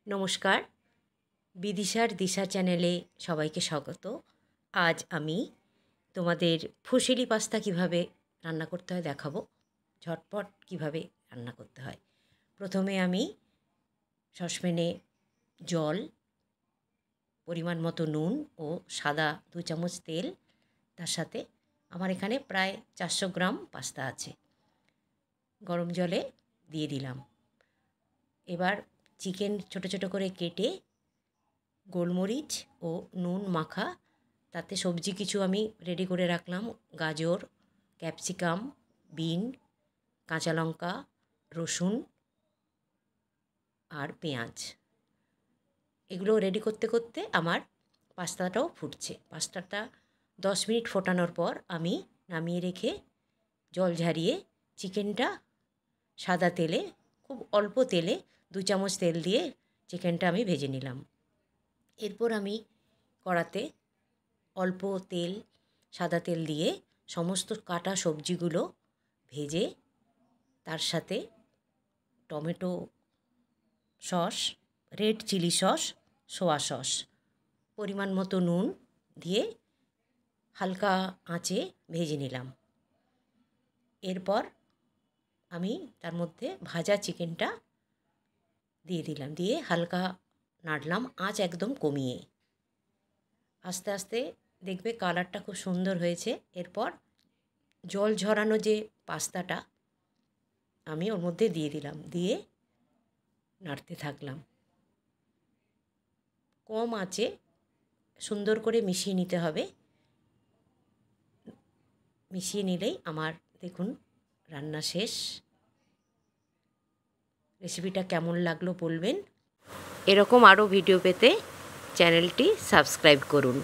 নমস্কার, বিদিশার দিশা চ্যানেলে সবাইকে স্বাগত। আজ আমি তোমাদের ফুসিলি পাস্তা কিভাবে রান্না করতে হয় দেখাবো। ঝটপট কিভাবে রান্না করতে হয়। প্রথমে আমি সসপ্যানে জল, পরিমাণ মতো নুন ও সাদা 2 চামচ তেল, তার সাথে আমার এখানে প্রায় 400 গ্রাম পাস্তা আছে, গরম জলে দিয়ে দিলাম। এবার চিকেন ছোট ছোট করে কেটে গোলমরিচ ও নুন মাখা, তাতে সবজি কিছু আমি রেডি করে রাখলাম। গাজর, ক্যাপসিকাম, বিন, কাঁচা লঙ্কা, রসুন আর পেঁয়াজ। এগুলো রেডি করতে করতে আমার পাস্তাটাও ফুটছে। পাস্তাটা 10 মিনিট ফোটানোর পর আমি নামিয়ে রেখে জল ঝরিয়ে চিকেনটা সাদা তেলে, খুব অল্প তেলে 2 চামচ তেল দিয়ে চিকেনটা আমি ভেজে নিলাম। এরপর আমি কড়াতে অল্প তেল, সাদা তেল দিয়ে সমস্ত কাটা সবজিগুলো ভেজে তার সাথে tomato sauce, red chilli sauce, soya sauce, পরিমাণ মতো নুন দিয়ে হালকা আঁচে ভেজে নিলাম। এরপর আমি তার মধ্যে ভাজা চিকেনটা দিয়ে দিলাম, দিয়ে হালকা নাড়লাম, আঁচ একদম কমিয়ে। আস্তে আস্তে দেখবে কালারটা খুব সুন্দর হয়েছে। এরপর জল ঝরানো যে পাস্তাটা আমি ওর মধ্যে দিয়ে দিলাম, দিয়ে নাড়তে থাকলাম। কম আঁচে সুন্দর করে মিশিয়ে নিতে হবে। মিশিয়ে নিলেই আমার দেখুন রান্না শেষ। রেসিপিটা কেমন লাগলো বলবেন। এরকম আরও ভিডিও পেতে চ্যানেলটি সাবস্ক্রাইব করুন।